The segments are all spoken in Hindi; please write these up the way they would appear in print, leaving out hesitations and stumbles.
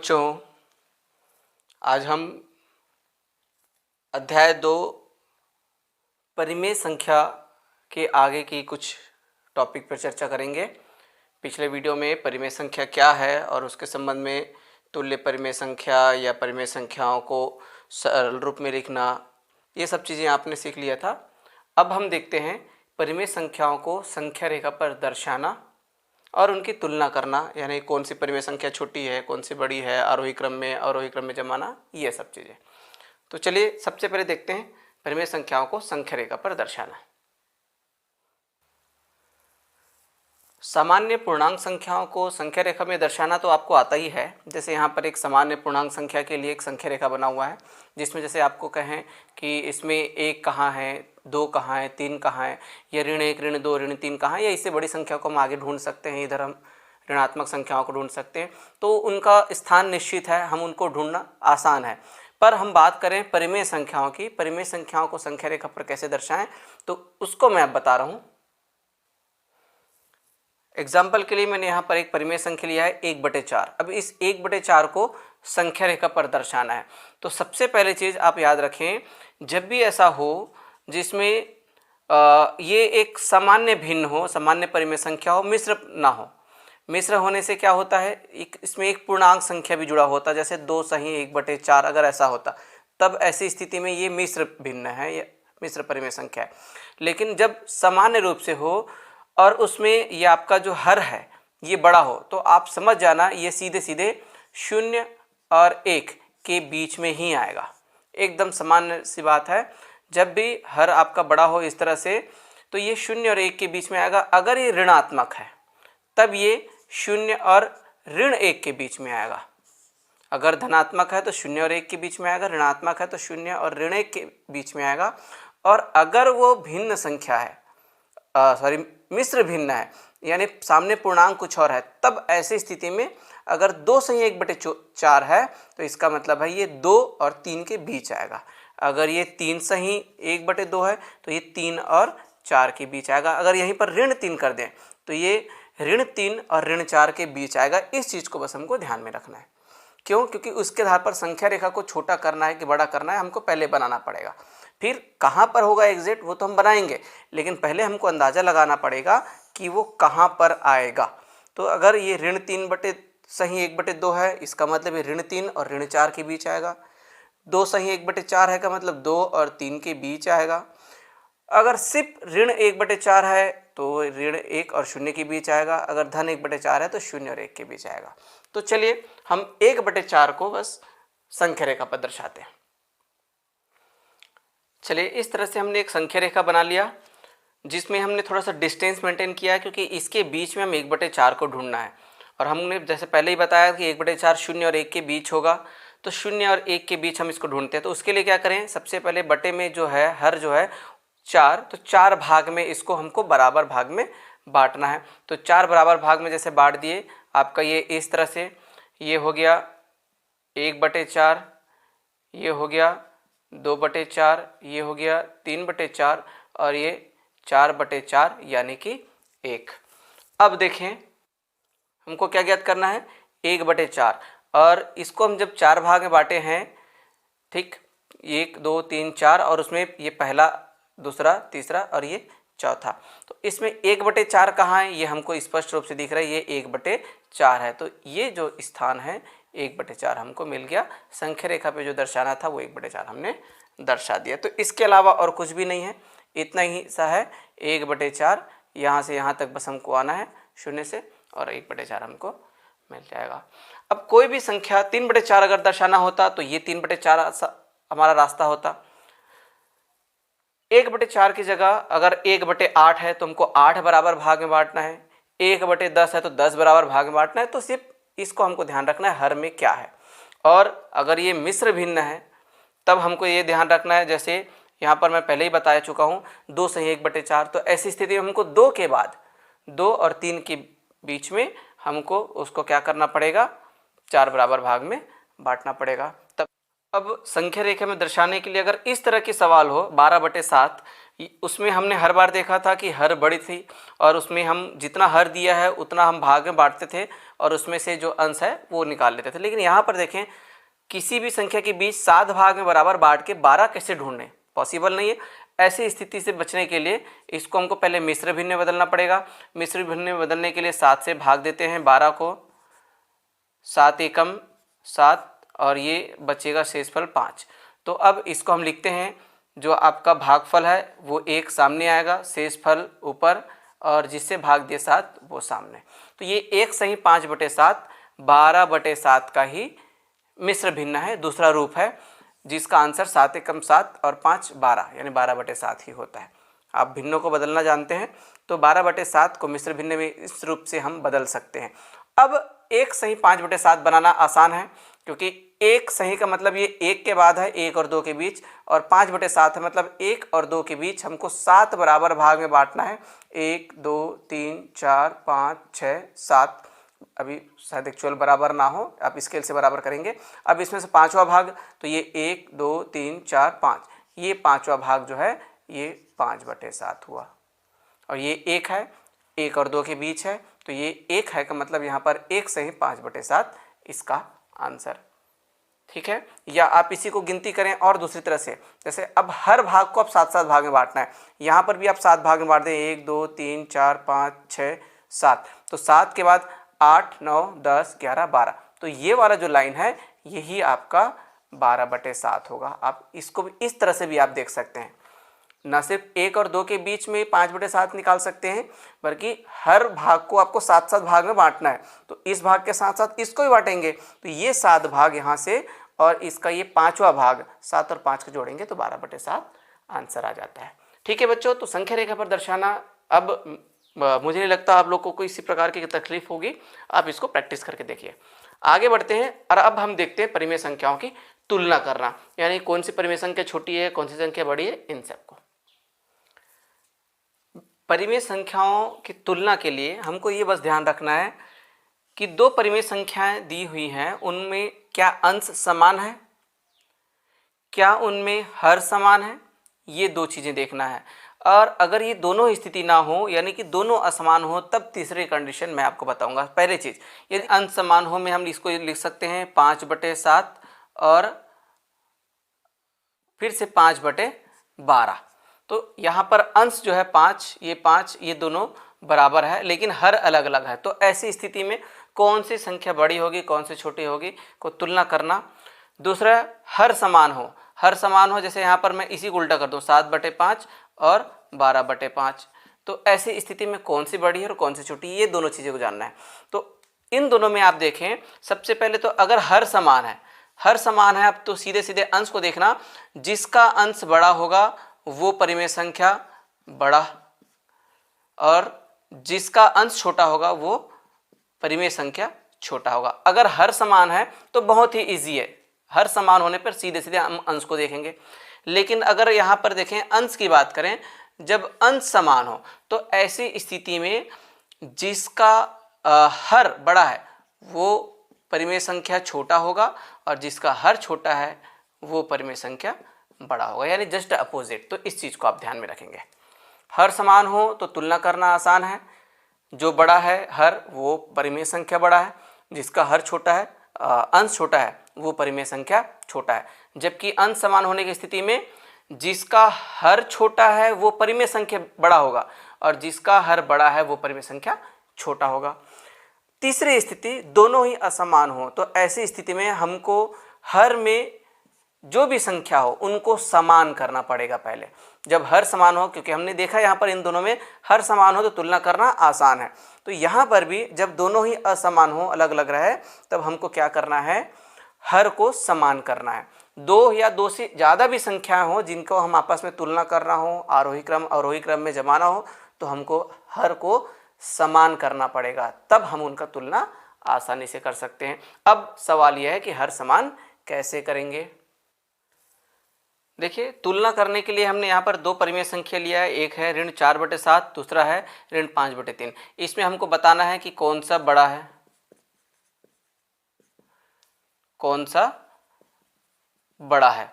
बच्चों, आज हम अध्याय 2 परिमेय संख्या के आगे की कुछ टॉपिक पर चर्चा करेंगे। पिछले वीडियो में परिमेय संख्या क्या है और उसके संबंध में तुल्य परिमेय संख्या या परिमेय संख्याओं को सरल रूप में लिखना, ये सब चीज़ें आपने सीख लिया था। अब हम देखते हैं परिमेय संख्याओं को संख्या रेखा पर दर्शाना और उनकी तुलना करना, यानी कौन सी परिमेय संख्या छोटी है, कौन सी बड़ी है, आरोही क्रम में अवरोही क्रम में जमाना, ये सब चीज़ें। तो चलिए सबसे पहले देखते हैं परिमेय संख्याओं को संख्या रेखा पर दर्शाना। सामान्य पूर्णांक संख्याओं को संख्या रेखा में दर्शाना तो आपको आता ही है। जैसे यहाँ पर एक सामान्य पूर्णांक संख्या के लिए एक संख्या रेखा बना हुआ है, जिसमें जैसे आपको कहें कि इसमें 1 कहाँ है, 2 कहाँ है, 3 कहाँ है, या ऋण 1, ऋण 2, ऋण 3 कहाँ है, या इससे बड़ी संख्या को हम आगे ढूंढ सकते हैं। इधर हम ऋणात्मक संख्याओं को ढूंढ सकते हैं, तो उनका स्थान निश्चित है, हम उनको ढूंढना आसान है। पर हम बात करें परिमेय संख्याओं की, परिमेय संख्याओं को संख्या रेखा पर कैसे दर्शाएं, तो उसको मैं अब बता रहा हूँ। एग्जाम्पल के लिए मैंने यहाँ पर एक परिमेय संख्या लिया है 1/4। अब इस 1/4 को संख्या रेखा पर दर्शाना है। तो सबसे पहले चीज़ आप याद रखें, जब भी ऐसा हो जिसमें ये एक सामान्य भिन्न हो, सामान्य परिमेय संख्या हो, मिश्र ना हो। मिश्र होने से क्या होता है, इसमें एक पूर्णांक संख्या भी जुड़ा होता, जैसे 2 सही 1/4 अगर ऐसा होता, तब ऐसी स्थिति में ये मिश्र भिन्न है, ये मिश्र परिमेय संख्या है। लेकिन जब सामान्य रूप से हो और उसमें ये आपका जो हर है ये बड़ा हो, तो आप समझ जाना ये सीधे सीधे 0 और 1 के बीच में ही आएगा। एकदम सामान्य सी बात है, जब भी हर आपका बड़ा हो इस तरह से, तो ये 0 और 1 के बीच में आएगा। अगर ये ऋणात्मक है तब ये 0 और ऋण 1 के बीच में आएगा। अगर धनात्मक है तो 0 और 1 के बीच में आएगा, ऋणात्मक है तो 0 और ऋण 1 के बीच में आएगा। और अगर वो भिन्न संख्या है, मिश्र भिन्न है, यानी सामने पूर्णांक कुछ और है, तब ऐसी स्थिति में अगर 2 सही 1/4 है तो इसका मतलब है ये 2 और 3 के बीच आएगा। अगर ये 3 सही 1/2 है तो ये 3 और 4 के बीच आएगा। अगर यहीं पर ऋण 3 कर दें तो ये ऋण 3 और ऋण 4 के बीच आएगा। इस चीज़ को बस हमको ध्यान में रखना है। क्यों? क्योंकि उसके आधार पर संख्या रेखा को छोटा करना है कि बड़ा करना है, हमको पहले बनाना पड़ेगा। फिर कहाँ पर होगा एग्जैक्ट वो तो हम बनाएंगे, लेकिन पहले हमको अंदाज़ा लगाना पड़ेगा कि वो कहाँ पर आएगा। तो अगर ये ऋण 3 सही 1/2 है, इसका मतलब ये ऋण 3 और ऋण 4 के बीच आएगा। 2 सही 1/4 है का मतलब 2 और 3 के बीच आएगा। अगर सिर्फ ऋण 1/4 है तो ऋण 1 और 0 के बीच आएगा। अगर धन 1/4 है तो 0 और 1 के बीच आएगा। तो चलिए हम 1/4 को बस संख्या रेखा पर दर्शाते हैं। चलिए इस तरह से हमने एक संख्या रेखा बना लिया, जिसमें हमने थोड़ा सा डिस्टेंस मेंटेन किया, क्योंकि इसके बीच में हम 1/4 को ढूंढना है। और हमने जैसे पहले ही बताया कि 1/4 0 और 1 के बीच होगा, तो 0 और 1 के बीच हम इसको ढूंढते हैं। तो उसके लिए क्या करें, सबसे पहले बटे में जो है हर जो है 4, तो 4 भाग में इसको हमको बराबर भाग में बांटना है। तो 4 बराबर भाग में जैसे बांट दिए, आपका ये इस तरह से ये हो गया 1/4, ये हो गया 2/4, ये हो गया 3/4 और ये 4/4 यानी कि 1। अब देखें हमको क्या ज्ञात करना है, 1/4, और इसको हम जब 4 भाग में बांटे हैं, ठीक, 1 2 3 4, और उसमें ये पहला, दूसरा, तीसरा और ये चौथा, तो इसमें 1/4 कहाँ है, ये हमको स्पष्ट रूप से दिख रहा है, ये 1/4 है। तो ये जो स्थान है 1/4 हमको मिल गया। संख्या रेखा पे जो दर्शाना था वो 1/4 हमने दर्शा दिया। तो इसके अलावा और कुछ भी नहीं है, इतना ही सा है 1/4, यहाँ से यहाँ तक बस हमको आना है 0 से, और 1/4 हमको मिल जाएगा। अब कोई भी संख्या 3/4 अगर दर्शाना होता तो ये 3/4 हमारा रास्ता होता। 1/4 की जगह अगर 1/8 है तो हमको 8 बराबर भाग में बांटना है, 1/10 है तो 10 बराबर भाग में बांटना है। तो सिर्फ इसको हमको ध्यान रखना है हर में क्या है। और अगर ये मिश्र भिन्न है तब हमको ये ध्यान रखना है, जैसे यहाँ पर मैं पहले ही बता चुका हूँ 2 सही 1/4, तो ऐसी स्थिति में हमको 2 के बाद 2 और 3 के बीच में हमको उसको क्या करना पड़ेगा, 4 बराबर भाग में बांटना पड़ेगा। तब अब संख्या रेखा में दर्शाने के लिए अगर इस तरह के सवाल हो 12/7 उसमें हमने हर बार देखा था कि हर बड़ी थी और उसमें हम जितना हर दिया है उतना हम भाग में बांटते थे और उसमें से जो अंश है वो निकाल लेते थे। लेकिन यहाँ पर देखें, किसी भी संख्या के बीच 7 भाग में बराबर बांट के 12 कैसे ढूंढने, पॉसिबल नहीं है। ऐसी स्थिति से बचने के लिए इसको हमको पहले मिश्र भिन्न में बदलना पड़ेगा। मिश्र भिन्न में बदलने के लिए 7 से भाग देते हैं 12 को, 7 एकम 7 और ये बचेगा शेषफल 5। तो अब इसको हम लिखते हैं, जो आपका भागफल है वो 1 सामने आएगा, शेषफल ऊपर और जिससे भाग दिए 7 वो सामने। तो ये 1 सही 5/7 12/7 का ही मिश्र भिन्न है, दूसरा रूप है, जिसका आंसर 7 एकम 7 और 5 12 यानी 12/7 ही होता है। आप भिन्नों को बदलना जानते हैं तो 12/7 को मिश्र भिन्न में इस रूप से हम बदल सकते हैं। अब 1 सही 5/7 बनाना आसान है, क्योंकि 1 सही का मतलब ये 1 के बाद है 1 और 2 के बीच, और 5/7 है मतलब 1 और 2 के बीच हमको 7 बराबर भाग में बांटना है। 1 2 3 4 5 6 7, अभी शायद एक्चुअल बराबर ना हो, आप स्केल से बराबर करेंगे। अब इसमें से 5वां भाग, तो ये 1 2 3 4 5, ये 5वां भाग जो है ये 5/7 हुआ। और ये 1 है, 1 और 2 के बीच है, तो ये 1 है का मतलब यहाँ पर 1 सही 5/7 इसका आंसर। ठीक है, या आप इसी को गिनती करें और दूसरी तरह से, जैसे अब हर भाग को अब 7-7 भाग में बांटना है। यहाँ पर भी आप 7 भाग में बांट दें, 1 2 3 4 5 6 7, तो 7 के बाद 8 9 10 11 12, तो ये वाला जो लाइन है यही आपका 12/7 होगा। आप इसको भी इस तरह से भी आप देख सकते हैं, ना सिर्फ 1 और 2 के बीच में 5/7 निकाल सकते हैं, बल्कि हर भाग को आपको 7-7 भाग में बांटना है, तो इस भाग के साथ साथ इसको भी बांटेंगे, तो ये 7 भाग यहाँ से और इसका ये 5वां भाग 7 और 5 को जोड़ेंगे तो 12/7 आंसर आ जाता है। ठीक है बच्चों, तो संख्या रेखा पर दर्शाना अब मुझे नहीं लगता आप लोग को कोई इसी प्रकार की तकलीफ होगी, आप इसको प्रैक्टिस करके देखिए। आगे बढ़ते हैं और अब हम देखते हैं परिमेय संख्याओं की तुलना करना, यानी कौन सी परिमेय संख्या छोटी है कौन सी संख्या बड़ी है, इन सबको। परिमेय संख्याओं की तुलना के लिए हमको ये बस ध्यान रखना है कि दो परिमेय संख्याएं दी हुई हैं, उनमें क्या अंश समान है, क्या उनमें हर समान है, ये दो चीज़ें देखना है। और अगर ये दोनों स्थिति ना हो, यानी कि दोनों असमान हो, तब तीसरी कंडीशन मैं आपको बताऊंगा। पहली चीज़, यदि अंश समान हो में हम इसको लिख सकते हैं 5/7 और फिर से 5/12। तो यहाँ पर अंश जो है 5 ये दोनों बराबर है, लेकिन हर अलग अलग है। तो ऐसी स्थिति में कौन सी संख्या बड़ी होगी कौन सी छोटी होगी को तुलना करना। दूसरा, हर समान हो, जैसे यहाँ पर मैं इसी को उल्टा कर दूँ 7/5 और 12/5, तो ऐसी स्थिति में कौन सी बड़ी है और कौन सी छोटी, ये दोनों चीज़ों को जानना है। तो इन दोनों में आप देखें, सबसे पहले तो अगर हर समान है अब तो सीधे सीधे अंश को देखना, जिसका अंश बड़ा होगा वो परिमेय संख्या बड़ा, और जिसका अंश छोटा होगा वो परिमेय संख्या छोटा होगा। अगर हर समान है तो बहुत ही इजी है, हर समान होने पर सीधे सीधे हम अंश को देखेंगे। लेकिन अगर यहाँ पर देखें अंश की बात करें, जब अंश समान हो तो ऐसी स्थिति में जिसका हर बड़ा है वो परिमेय संख्या छोटा होगा, और जिसका हर छोटा है वो परिमेय संख्या बड़ा होगा, यानी जस्ट अपोजिट। तो इस चीज़ को आप ध्यान में रखेंगे। हर समान हो तो तुलना करना आसान है, जो बड़ा है हर वो परिमेय संख्या बड़ा है, जिसका हर छोटा है अंश छोटा है वो परिमेय संख्या छोटा है। जबकि अंश समान होने की स्थिति में जिसका हर छोटा है वो परिमेय संख्या बड़ा होगा, और जिसका हर बड़ा है वो परिमेय संख्या छोटा होगा। तीसरी स्थिति, दोनों ही असमान हो, तो ऐसी स्थिति में हमको हर में जो भी संख्या हो उनको समान करना पड़ेगा पहले। जब हर समान हो, क्योंकि हमने देखा यहाँ पर इन दोनों में हर समान हो तो तुलना करना आसान है, तो यहाँ पर भी जब दोनों ही असमान हो, अलग अलग रहे, तब हमको क्या करना है, हर को समान करना है। दो या दो से ज़्यादा भी संख्याएं हो जिनको हम आपस में तुलना करना हो, आरोही क्रम अवरोही क्रम में जमाना हो, तो हमको हर को समान करना पड़ेगा, तब हम उनका तुलना आसानी से कर सकते हैं। अब सवाल यह है कि हर समान कैसे करेंगे। देखिए, तुलना करने के लिए हमने यहाँ पर दो परिमेय संख्या लिया है, एक है ऋण 4/7, दूसरा है ऋण 5/3। इसमें हमको बताना है कि कौन सा बड़ा है कौन सा बड़ा है।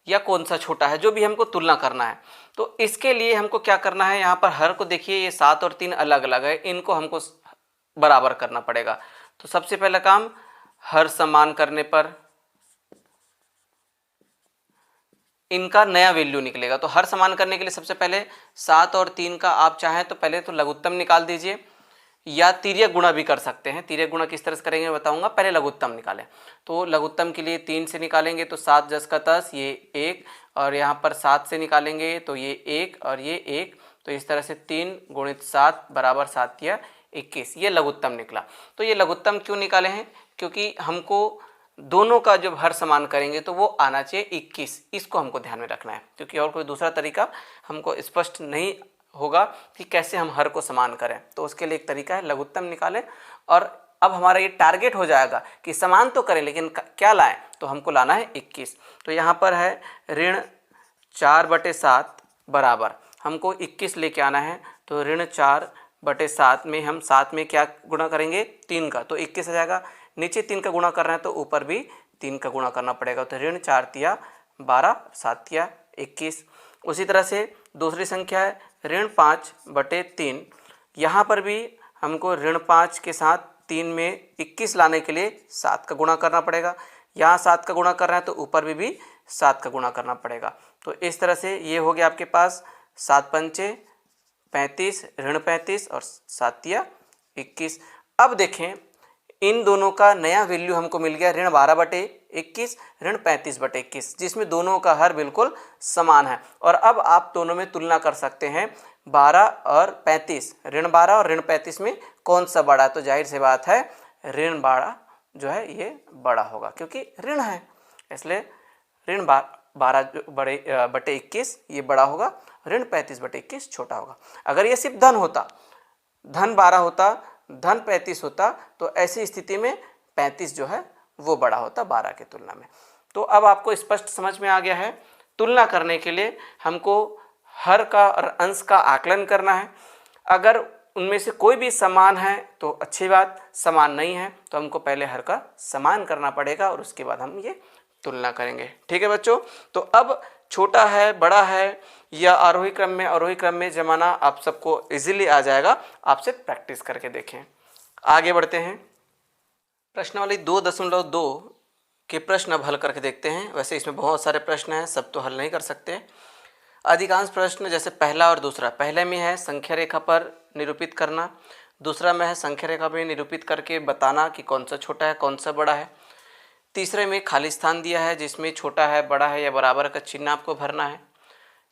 या कौन सा छोटा है, जो भी हमको तुलना करना है। तो इसके लिए हमको क्या करना है, यहाँ पर हर को देखिए ये 7 और 3 अलग अलग है, इनको हमको बराबर करना पड़ेगा। तो सबसे पहला काम, हर समान करने पर इनका नया वैल्यू निकलेगा। तो हर समान करने के लिए सबसे पहले 7 और 3 का आप चाहें तो पहले तो लघुत्तम निकाल दीजिए, या तिर्यक गुणा भी कर सकते हैं। तिर्यक गुणा किस तरह से करेंगे बताऊंगा, पहले लघुत्तम निकालें। तो लघुत्तम के लिए 3 से निकालेंगे तो 7 10 का 10, ये 1, और यहाँ पर 7 से निकालेंगे तो ये 1 और ये 1, तो इस तरह से 3 गुणित 7 बराबर 7 या 21, ये लघुत्तम निकला। तो ये लघुत्तम क्यों निकाले हैं, क्योंकि हमको दोनों का जब हर समान करेंगे तो वो आना चाहिए 21, इसको हमको ध्यान में रखना है, क्योंकि और कोई दूसरा तरीका हमको स्पष्ट नहीं होगा कि कैसे हम हर को समान करें। तो उसके लिए एक तरीका है लघुत्तम निकालें, और अब हमारा ये टारगेट हो जाएगा कि समान तो करें लेकिन क्या लाएं, तो हमको लाना है 21। तो यहाँ पर है ऋण 4/7 बराबर हमको 21 लेके आना है। तो ऋण 4/7 में हम 7 में क्या गुणा करेंगे, 3 का, तो 21 आ जाएगा। नीचे 3 का गुणा कर रहे हैं तो ऊपर भी 3 का गुणा करना पड़ेगा। तो ऋण 4 तिया 12, 7 तिया 21। उसी तरह से दूसरी संख्या है ऋण 5/3, यहाँ पर भी हमको ऋण 5 के साथ 3 में 21 लाने के लिए 7 का गुणा करना पड़ेगा। यहाँ 7 का गुणा कर रहे हैं तो ऊपर भी 7 का गुणा करना पड़ेगा। तो इस तरह से ये हो गया आपके पास 7 पंचे 35, ऋण 35 और 7 तिया 21। अब देखें इन दोनों का नया वैल्यू हमको मिल गया, ऋण 12/21, ऋण 35/21, जिसमें दोनों का हर बिल्कुल समान है। और अब आप दोनों में तुलना कर सकते हैं 12 और 35, ऋण 12 और ऋण 35 में कौन सा बड़ा है। तो जाहिर सी बात है ऋण 12 जो है ये बड़ा होगा, क्योंकि ऋण है, इसलिए ऋण 12/21 ये बड़ा होगा, ऋण 35/21 छोटा होगा। अगर ये सिर्फ धन होता, धन 12 होता, धन 35 होता, तो ऐसी स्थिति में 35 जो है वो बड़ा होता 12 की तुलना में। तो अब आपको स्पष्ट समझ में आ गया है। तुलना करने के लिए हमको हर का और अंश का आकलन करना है। अगर उनमें से कोई भी समान है तो अच्छी बात, समान नहीं है तो हमको पहले हर का समान करना पड़ेगा और उसके बाद हम ये तुलना करेंगे। ठीक है बच्चों, तो अब छोटा है बड़ा है या आरोही क्रम में जमाना आप सबको इजीली आ जाएगा, आपसे प्रैक्टिस करके देखें। आगे बढ़ते हैं, प्रश्नावली 2.2 के प्रश्न अब हल करके देखते हैं। वैसे इसमें बहुत सारे प्रश्न हैं, सब तो हल नहीं कर सकते। अधिकांश प्रश्न जैसे पहला और दूसरा, पहले में है संख्या रेखा पर निरूपित करना, दूसरा में है संख्या रेखा में निरूपित करके बताना कि कौन सा छोटा है कौन सा बड़ा है, तीसरे में खाली स्थान दिया है जिसमें छोटा है बड़ा है या बराबर का चिन्ह आपको भरना है,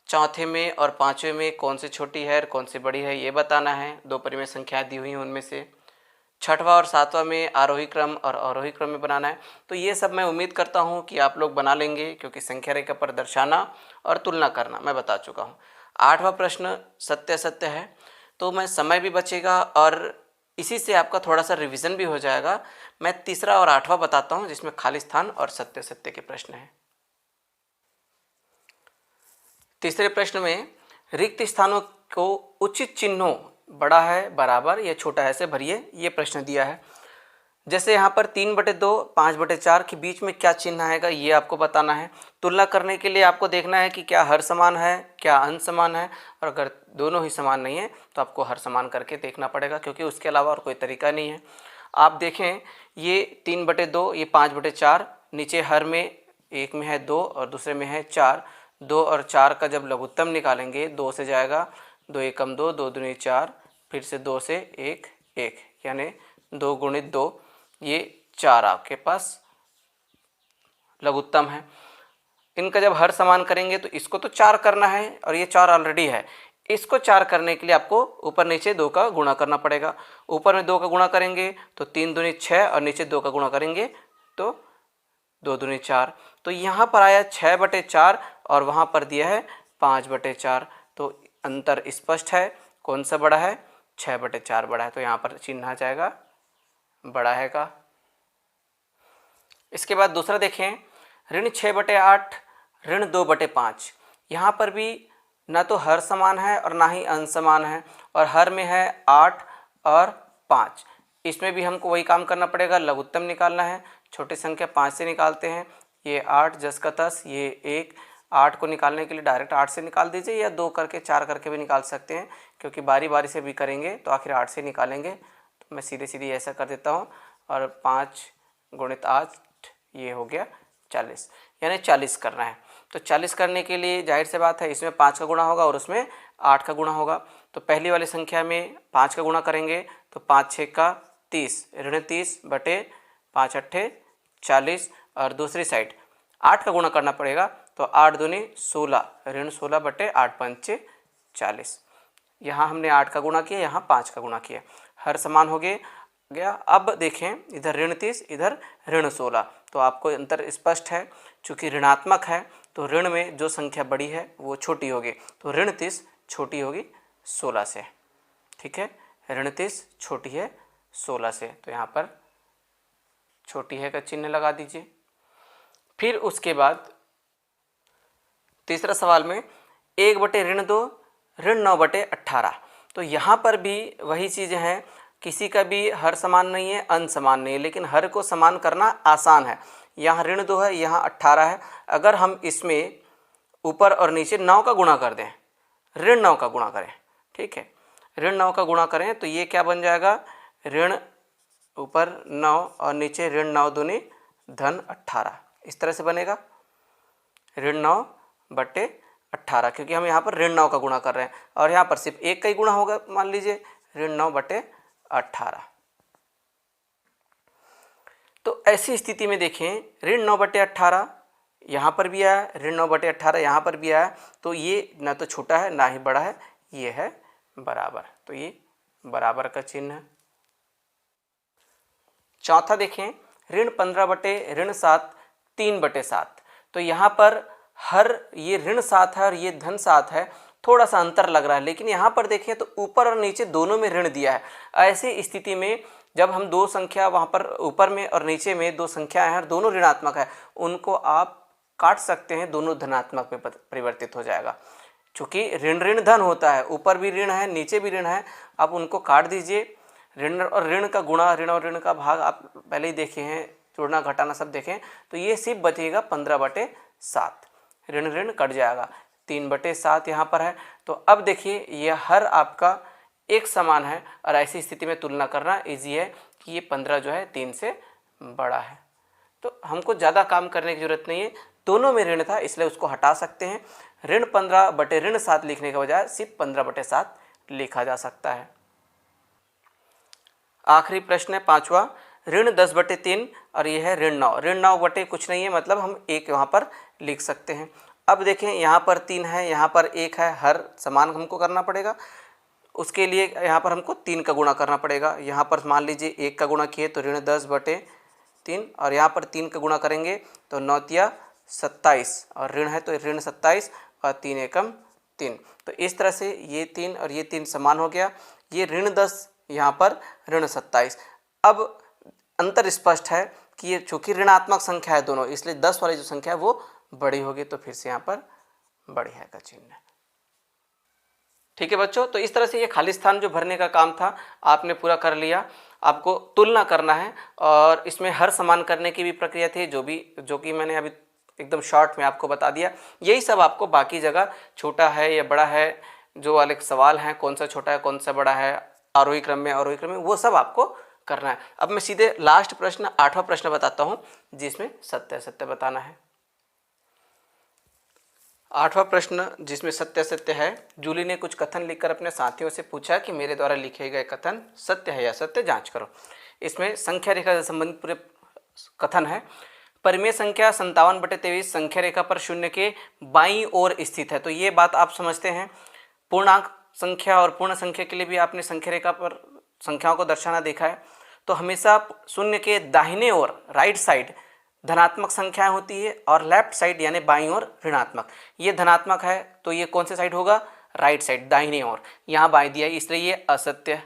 चौथे में और पाँचवें में कौन सी छोटी है और कौन सी बड़ी है ये बताना है, दो परिमेय संख्या दी हुई हैं उनमें से, छठवां और सातवां में आरोही क्रम और अवरोही क्रम में बनाना है। तो ये सब मैं उम्मीद करता हूँ कि आप लोग बना लेंगे, क्योंकि संख्या रेखा पर दर्शाना और तुलना करना मैं बता चुका हूँ। आठवां प्रश्न सत्य असत्य है, तो मैं समय भी बचेगा और इसी से आपका थोड़ा सा रिवीजन भी हो जाएगा। मैं तीसरा और आठवां बताता हूँ जिसमें खाली स्थान और सत्य असत्य के प्रश्न हैं। तीसरे प्रश्न में रिक्त स्थानों को उचित चिन्हों बड़ा है बराबर या छोटा है से भरिए, ये प्रश्न दिया है। जैसे यहाँ पर 3/2 5/4 के बीच में क्या चिन्ह आएगा ये आपको बताना है। तुलना करने के लिए आपको देखना है कि क्या हर समान है क्या अंश समान है, और अगर दोनों ही समान नहीं है तो आपको हर समान करके देखना पड़ेगा, क्योंकि उसके अलावा और कोई तरीका नहीं है। आप देखें ये 3/2 ये 5/4, नीचे हर में एक में है 2 और दूसरे में है 4, 2 और 4 का जब लघुत्तम निकालेंगे 2 से जाएगा, 2 एकम 2, 2 दूनी 4, फिर से 2 से 1 1, यानी 2 गुणित 2 ये 4 आपके पास लघुत्तम है। इनका जब हर समान करेंगे तो इसको तो 4 करना है और ये 4 ऑलरेडी है, इसको 4 करने के लिए आपको ऊपर नीचे 2 का गुणा करना पड़ेगा। ऊपर में 2 का गुणा करेंगे तो 3 दूनी 6 और नीचे 2 का गुणा करेंगे तो 2 दूनी 4। तो यहाँ पर आया 6/4 और वहाँ पर दिया है 5/4, तो अंतर स्पष्ट है। कौन सा बड़ा है, 6/4 बड़ा है, तो यहाँ पर चिन्ह आ जाएगा बड़ा है का। इसके बाद दूसरा देखें, ऋण 6/8 ऋण 2/5, यहाँ पर भी ना तो हर समान है और ना ही अंश समान है, और हर में है 8 और 5। इसमें भी हमको वही काम करना पड़ेगा, लघुत्तम निकालना है। छोटी संख्या 5 से निकालते हैं, ये 8 10 का 10, ये 1 8 को निकालने के लिए डायरेक्ट 8 से निकाल दीजिए, या 2 करके 4 करके भी निकाल सकते हैं, क्योंकि बारी बारी से भी करेंगे तो आखिर 8 से निकालेंगे। तो मैं सीधे सीधे ऐसा कर देता हूँ, और 5 गुणित 8 ये हो गया 40, यानी 40 करना है। तो 40 करने के लिए जाहिर सी बात है इसमें 5 का गुणा होगा और उसमें 8 का गुणा होगा। तो पहली वाली संख्या में 5 का गुणा करेंगे तो 5 6 का 30, ऋण 30 बटे 5 अट्ठे 40, और दूसरी साइड 8 का गुणा करना पड़ेगा, तो 8 दूनी 16, ऋण 16 बटे 8 पंचे 40। यहाँ हमने 8 का गुणा किया, यहाँ 5 का गुणा किया, हर समान हो गया। अब देखें इधर ऋण 30 इधर ऋण 16, तो आपको अंतर स्पष्ट है। चूँकि ऋणात्मक है तो ऋण में जो संख्या बड़ी है वो छोटी होगी, तो ऋण 30 छोटी होगी 16 से। ठीक है, ऋण 30 छोटी है 16 से, तो यहाँ पर छोटी है का चिन्ह लगा दीजिए। फिर उसके बाद तीसरा सवाल में 1 बटे ऋण 2 ऋण 9 बटे 18, तो यहाँ पर भी वही चीज़ें हैं, किसी का भी हर समान नहीं है, अंश समान नहीं है, लेकिन हर को समान करना आसान है। यहाँ ऋण 2 है, यहाँ 18 है, अगर हम इसमें ऊपर और नीचे 9 का गुणा कर दें, ऋण 9 का गुणा करें, ठीक है, ऋण 9 का गुणा करें तो ये क्या बन जाएगा, ऋण ऊपर 9 और नीचे ऋण 9 दूनी धन 18, इस तरह से बनेगा ऋण 9 बटे 18, क्योंकि हम यहाँ पर ऋण 9 का गुणा कर रहे हैं, और यहाँ पर सिर्फ एक का ही गुणा होगा, मान लीजिए ऋण 9 बटे 18। तो ऐसी स्थिति में देखें ऋण 9 बटे 18 यहाँ पर भी आया, ऋण 9 बटे 18 यहाँ पर भी आया, तो ये ना तो छोटा है ना ही बड़ा है, ये है बराबर, तो ये बराबर का चिन्ह है। चौथा देखें ऋण 15 बटे ऋण 7 3 बटे 7, तो यहाँ पर हर ये ऋण 7 है और ये धन 7 है, थोड़ा सा अंतर लग रहा है, लेकिन यहाँ पर देखें तो ऊपर और नीचे दोनों में ऋण दिया है। ऐसी स्थिति में जब हम दो संख्या वहाँ पर ऊपर में और नीचे में दो संख्याएं हैं और दोनों ऋणात्मक है, उनको आप काट सकते हैं, दोनों धनात्मक में परिवर्तित हो जाएगा। चूँकि ऋण ऋण धन होता है, ऊपर भी ऋण है नीचे भी ऋण है, आप उनको काट दीजिए। ऋण और ऋण का गुणा, ऋण और ऋण का भाग आप पहले ही देखे हैं, जोड़ना घटाना सब देखें, तो ये सिर्फ बचेगा 15 बटे 7, ऋण ऋण कट जाएगा, 3 बटे 7 यहाँ पर है। तो अब देखिए ये हर आपका एक समान है, और ऐसी स्थिति में तुलना करना इजी है कि ये 15 जो है 3 से बड़ा है, तो हमको ज़्यादा काम करने की जरूरत नहीं है, दोनों में ऋण था इसलिए उसको हटा सकते हैं। ऋण 15 बटे ऋण 7 लिखने के बजाय सिर्फ 15 बटे 7 लिखा जा सकता है। आखिरी प्रश्न है पांचवा, ऋण 10 बटे 3 और ये है ऋण 9। ऋण 9 बटे कुछ नहीं है, मतलब हम एक यहाँ पर लिख सकते हैं। अब देखें यहाँ पर 3 है, यहाँ पर 1 है, हर समान हमको करना पड़ेगा, उसके लिए यहाँ पर हमको 3 का गुणा करना पड़ेगा। यहाँ पर मान लीजिए 1 का गुणा किए तो ऋण 10 बटे 3, और यहाँ पर 3 का गुणा करेंगे तो 9 तिया 27, और ऋण है तो ऋण 27 और 3 एकम 3, तो इस तरह से ये 3 और ये 3 समान हो गया। ये ऋण 10 यहाँ पर ऋण 27। अब अंतर स्पष्ट है कि ये चूँकि ऋणात्मक संख्या है दोनों, इसलिए 10 वाली जो संख्या है वो बड़ी होगी, तो फिर से यहाँ पर बड़ी है का चिन्ह है। ठीक है बच्चों, तो इस तरह से ये खाली स्थान जो भरने का काम था आपने पूरा कर लिया। आपको तुलना करना है और इसमें हर समान करने की भी प्रक्रिया थी, जो कि मैंने अभी एकदम शॉर्ट में आपको बता दिया। यही सब आपको बाकी जगह छोटा है या बड़ा है, जो वाले सवाल हैं कौन सा छोटा है कौन सा बड़ा है, आरोही क्रम में अवरोही क्रम में, वो सब आपको करना है। अब मैं सीधे लास्ट प्रश्न 8वां प्रश्न बताता हूँ, जिसमें सत्य असत्य बताना है। 8वां प्रश्न जिसमें सत्य असत्य है, जूली ने कुछ कथन लिखकर अपने साथियों से पूछा कि मेरे द्वारा लिखे गए कथन सत्य है या असत्य, जांच करो। इसमें संख्या रेखा से संबंधित पूरे कथन है। परिमेय संख्या 57/23 संख्या रेखा पर शून्य के बाईं ओर स्थित है, तो ये बात आप समझते हैं। पूर्णांक संख्या और पूर्ण संख्या के लिए भी आपने संख्या रेखा पर संख्याओं को दर्शाना देखा है, तो हमेशा शून्य के दाहिने ओर राइट साइड धनात्मक संख्याएं होती है और लेफ्ट साइड यानी बाईं ओर ऋणात्मक। ये धनात्मक है तो ये कौन से साइड होगा, राइट साइड दाहिने ओर, यहाँ बाएं दिया है इसलिए ये असत्य है।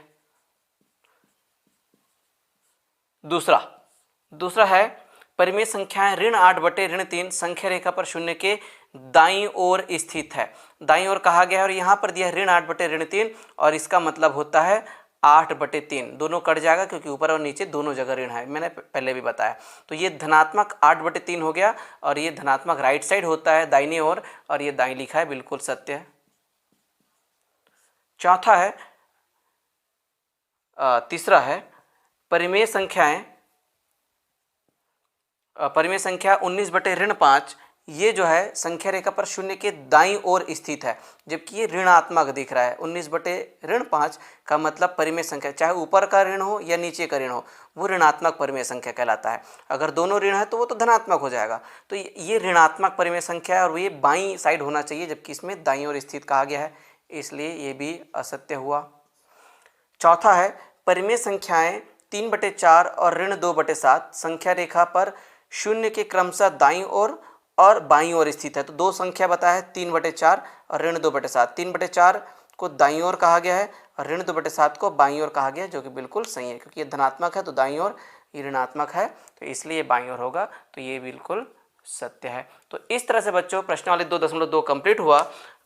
दूसरा है परिमेय संख्याएं ऋण 8 बटे ऋण 3 संख्या रेखा पर शून्य के दाईं ओर स्थित है। दाईं ओर कहा गया है और यहाँ पर दिया है ऋण 8 बटे ऋण 3, और इसका मतलब होता है 8/3 दोनों कट जाएगा क्योंकि ऊपर और नीचे दोनों जगह ऋण है, मैंने पहले भी बताया। तो ये धनात्मक 8/3 हो गया और ये धनात्मक राइट साइड होता है दाहिनी ओर, और ये दाईं लिखा है, बिल्कुल सत्य है। चौथा है, तीसरा है परिमेय संख्या 19/5 ये जो है संख्या रेखा पर शून्य के दाईं ओर स्थित है, जबकि ये ऋणात्मक दिख रहा है। 19/5 का मतलब परिमेय संख्या, चाहे ऊपर का ऋण हो या नीचे का ऋण हो, वो ऋणात्मक परिमेय संख्या कहलाता है। अगर दोनों ऋण है तो वो तो धनात्मक हो जाएगा। तो ये ऋणात्मक परिमेय संख्या है और ये बाईं साइड होना चाहिए, जबकि इसमें दाईं ओर स्थित कहा गया है, इसलिए ये भी असत्य हुआ। चौथा है परिमेय संख्याएं 3/4 और ऋण 2/7 संख्या रेखा पर शून्य के क्रमशः दाईं ओर और बाईं ओर स्थित है। तो दो संख्या बताया है, 3/4 और ऋण 2/7। 3/4 को दाईं ओर कहा गया है और ऋण 2/7 को बाईं ओर कहा गया है, जो कि बिल्कुल सही है, क्योंकि ये धनात्मक है तो दाईं ओर, ये ऋणात्मक है तो इसलिए बाईं ओर होगा, तो ये बिल्कुल सत्य है। तो इस तरह से बच्चों प्रश्नावली 2.2 कंप्लीट हुआ।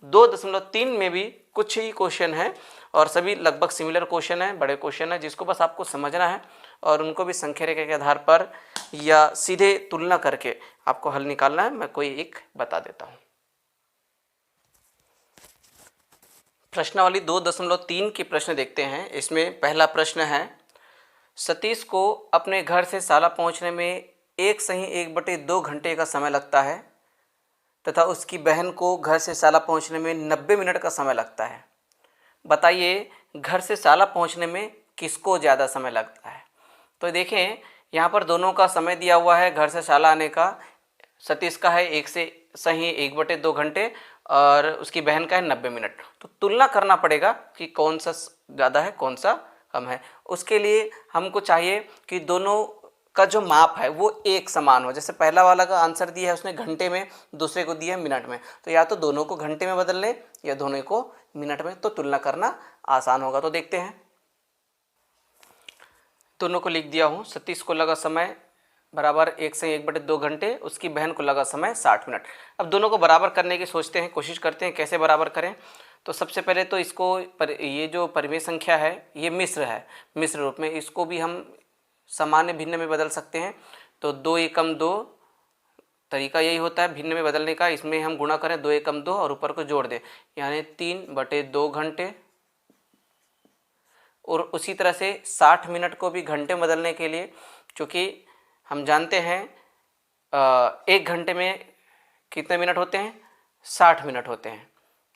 2.3 में भी कुछ ही क्वेश्चन है और सभी लगभग सिमिलर क्वेश्चन है, बड़े क्वेश्चन है, जिसको बस आपको समझना है और उनको भी संख्या रेखा के आधार पर या सीधे तुलना करके आपको हल निकालना है। मैं कोई एक बता देता हूँ। प्रश्नावली 2.3 के प्रश्न देखते हैं। इसमें पहला प्रश्न है, सतीश को अपने घर से शाला पहुँचने में 1/2 घंटे का समय लगता है तथा उसकी बहन को घर से शाला पहुँचने में 90 मिनट का समय लगता है। बताइए घर से शाला पहुँचने में किसको ज़्यादा समय लगता है। तो देखें यहाँ पर दोनों का समय दिया हुआ है घर से शाला आने का। सतीश का है 1/2 घंटे और उसकी बहन का है 90 मिनट। तो तुलना करना पड़ेगा कि कौन सा ज़्यादा है कौन सा कम है। उसके लिए हमको चाहिए कि दोनों का जो माप है वो एक समान हो। जैसे पहला वाला का आंसर दिया है उसने घंटे में, दूसरे को दिया है मिनट में, तो या तो दोनों को घंटे में बदल लें या दोनों को मिनट में, तो तुलना करना आसान होगा। तो देखते हैं, दोनों को लिख दिया हूँ। सतीश को लगा समय बराबर 1/2 घंटे, उसकी बहन को लगा समय 60 मिनट। अब दोनों को बराबर करने की सोचते हैं, कोशिश करते हैं कैसे बराबर करें। तो सबसे पहले तो इसको ये जो परिमेय संख्या है ये मिश्र है, मिश्र रूप में, इसको भी हम सामान्य भिन्न में बदल सकते हैं। तो 2 एकम 2 तरीका यही होता है भिन्न में बदलने का। इसमें हम गुणा करें 2 एकम 2 और ऊपर को जोड़ दें, यानी 3/2 घंटे। और उसी तरह से 60 मिनट को भी घंटे में बदलने के लिए, क्योंकि हम जानते हैं 1 घंटे में कितने मिनट होते हैं, 60 मिनट होते हैं,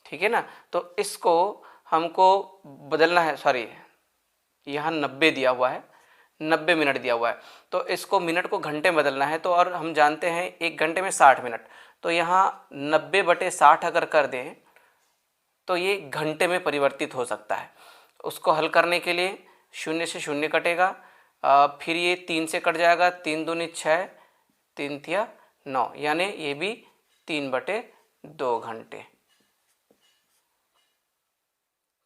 ठीक है ना। तो इसको हमको बदलना है, सॉरी यहाँ 90 दिया हुआ है, 90 मिनट दिया हुआ है, तो इसको मिनट को घंटे में बदलना है। तो और हम जानते हैं 1 घंटे में 60 मिनट, तो यहाँ 90/60 अगर कर दें तो ये घंटे में परिवर्तित हो सकता है। उसको हल करने के लिए 0 से 0 कटेगा, फिर ये 3 से कट जाएगा, 3 दूनी 6, 3 तिया 9, यानी ये भी 3/2 घंटे।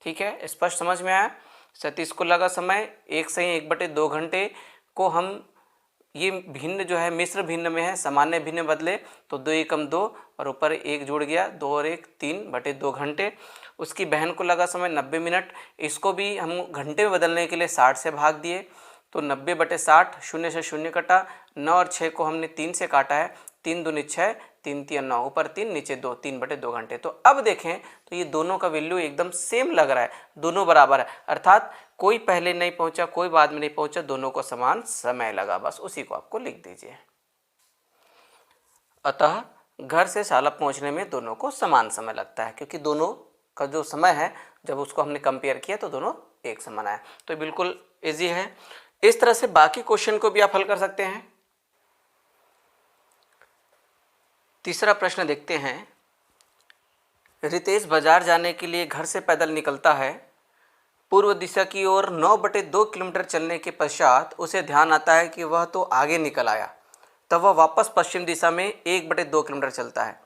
ठीक है, स्पष्ट समझ में आया। सतीश को लगा समय 1/2 घंटे को हम ये भिन्न जो है मिश्र भिन्न में है, सामान्य भिन्न बदले तो 2 एकम 2 और ऊपर 1 जुड़ गया, 2 और 1 3/2 घंटे। उसकी बहन को लगा समय 90 मिनट, इसको भी हम घंटे में बदलने के लिए 60 से भाग दिए, तो 90/60, 0 से 0 कटा, 9 और 6 को हमने 3 से काटा है, 3 दूनी 6, 3 तिया 9, ऊपर 3 नीचे 2, 3/2 घंटे। तो अब देखें तो ये दोनों का वैल्यू एकदम सेम लग रहा है, दोनों बराबर है, अर्थात कोई पहले नहीं पहुंचा कोई बाद में नहीं पहुंचा, दोनों को समान समय लगा, बस उसी को आपको लिख दीजिए। अतः घर से शाला पहुंचने में दोनों को समान समय लगता है, क्योंकि दोनों का जो समय है जब उसको हमने कंपेयर किया तो दोनों एक समान आया। तो बिल्कुल इजी है। इस तरह से बाकी क्वेश्चन को भी आप हल कर सकते हैं। तीसरा प्रश्न देखते हैं। रितेश बाजार जाने के लिए घर से पैदल निकलता है। पूर्व दिशा की ओर 9/2 किलोमीटर चलने के पश्चात उसे ध्यान आता है कि वह तो आगे निकल आया, तब वह वापस पश्चिम दिशा में 1/2 किलोमीटर चलता है।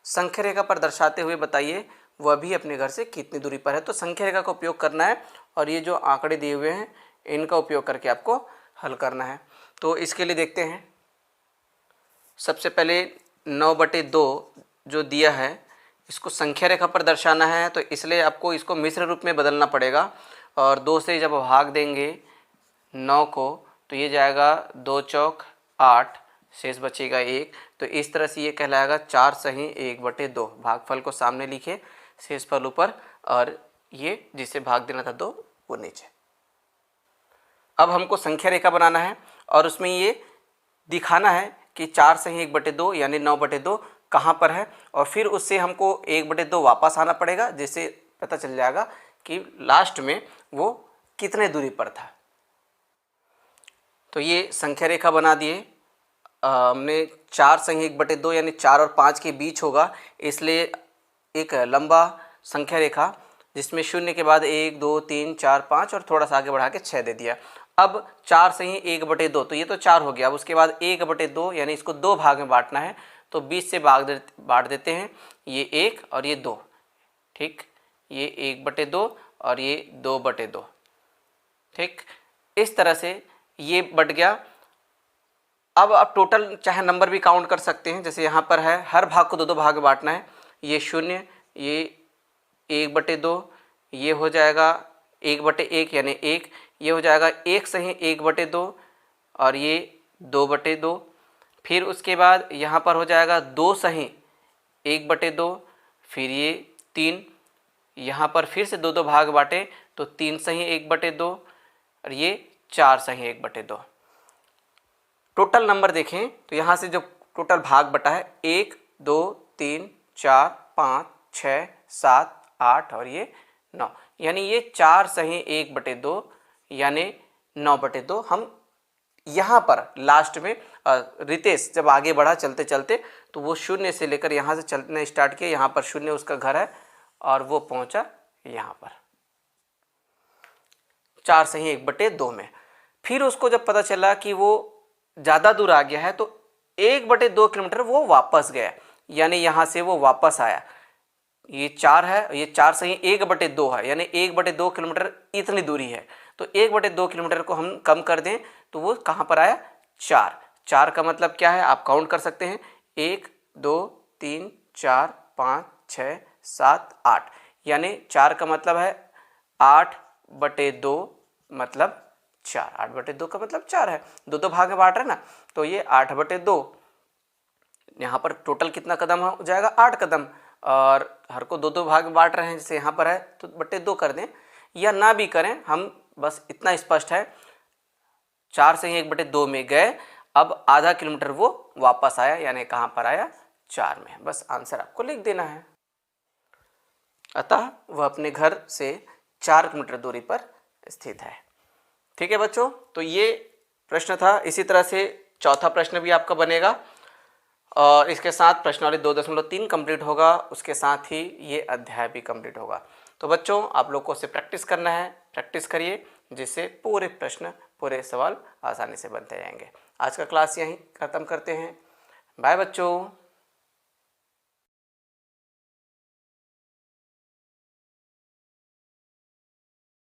संख्या रेखा पर दर्शाते हुए बताइए वह भी अपने घर से कितनी दूरी पर है। तो संख्या रेखा का उपयोग करना है और ये जो आंकड़े दिए हुए हैं इनका उपयोग करके आपको हल करना है। तो इसके लिए देखते हैं, सबसे पहले 9/2 जो दिया है इसको संख्या रेखा पर दर्शाना है, तो इसलिए आपको इसको मिश्र रूप में बदलना पड़ेगा और 2 से जब भाग देंगे 9 को तो ये जाएगा 2 चौक 8, शेष बचेगा 1। तो इस तरह से ये कहलाएगा 4 सही 1/2। भागफल को सामने लिखे, शेषफल ऊपर, और ये जिसे भाग देना था 2 वो नीचे। अब हमको संख्या रेखा बनाना है और उसमें ये दिखाना है कि 4 सही 1/2 यानी 9/2 कहाँ पर है, और फिर उससे हमको 1/2 वापस आना पड़ेगा, जिससे पता चल जाएगा कि लास्ट में वो कितने दूरी पर था। तो ये संख्या रेखा बना दिए हमने। 4 सही 1/2 यानी 4 और 5 के बीच होगा, इसलिए एक लंबा संख्या रेखा जिसमें 0 के बाद 1 2 3 4 5 और थोड़ा सा आगे बढ़ा के 6 दे दिया। अब 4 सही 1/2, तो ये तो 4 हो गया। अब उसके बाद 1/2 यानी इसको 2 भाग में बांटना है, तो 20 से बांट देते हैं। ये 1 और ये 2, ठीक, ये 1/2 और ये 2/2, ठीक। इस तरह से ये बट गया। अब टोटल चाहे नंबर भी काउंट कर सकते हैं, जैसे यहाँ पर है हर भाग को 2 भाग में बांटना है। ये 0, ये 1/2, ये हो जाएगा 1/1 यानी 1, ये हो जाएगा 1 सही 1/2 और ये 2/2। फिर उसके बाद यहाँ पर हो जाएगा 2 सही 1/2, फिर ये 3, यहाँ पर फिर से 2 भाग बांटे तो 3 सही 1/2 और ये 4 सही 1/2। टोटल नंबर देखें तो यहाँ से जो टोटल भाग बटा है 1 2 3 4 5 6 7 8 और ये 9, यानी ये 4 सही 1/2 यानी 9/2। हम यहाँ पर लास्ट में रितेश जब आगे बढ़ा चलते चलते तो वो 0 से लेकर यहाँ से चलने स्टार्ट किया, यहाँ पर 0 उसका घर है और वो पहुँचा यहाँ पर 4 सही 1/2 में। फिर उसको जब पता चला कि वो ज़्यादा दूर आ गया है तो 1/2 किलोमीटर वो वापस गया, यानी यहाँ से वो वापस आया। ये 4 है, ये 4 सही 1/2 है, यानी 1/2 किलोमीटर इतनी दूरी है। तो 1/2 किलोमीटर को हम कम कर दें तो वो कहाँ पर आया 4। 4 का मतलब क्या है आप काउंट कर सकते हैं, 1 2 3 4 5 6 7 8, यानी 4 का मतलब है 8/2 मतलब 4। 8/2 का मतलब 4 है, 2 भाग में बांट रहे ना, तो ये 8/2। यहाँ पर टोटल कितना कदम हो जाएगा 8 कदम, और हर को 2 भाग में बांट रहे हैं, जैसे यहाँ पर है तो 2 कर दें या ना भी करें, हम बस इतना स्पष्ट है 4 से 1/2 में गए, अब आधा किलोमीटर वो वापस आया, यानी कहाँ पर आया 4 में। बस आंसर आपको लिख देना है। अतः वह अपने घर से 4 किलोमीटर दूरी पर स्थित है। ठीक है बच्चों, तो ये प्रश्न था। इसी तरह से चौथा प्रश्न भी आपका बनेगा और इसके साथ प्रश्नावली 2.3 कंप्लीट होगा, उसके साथ ही ये अध्याय भी कंप्लीट होगा। तो बच्चों आप लोग को उससे प्रैक्टिस करना है, प्रैक्टिस करिए, जिससे पूरे प्रश्न पूरे सवाल आसानी से बनते जाएंगे। आज का क्लास यहीं ख़त्म करते हैं। बाय बच्चों।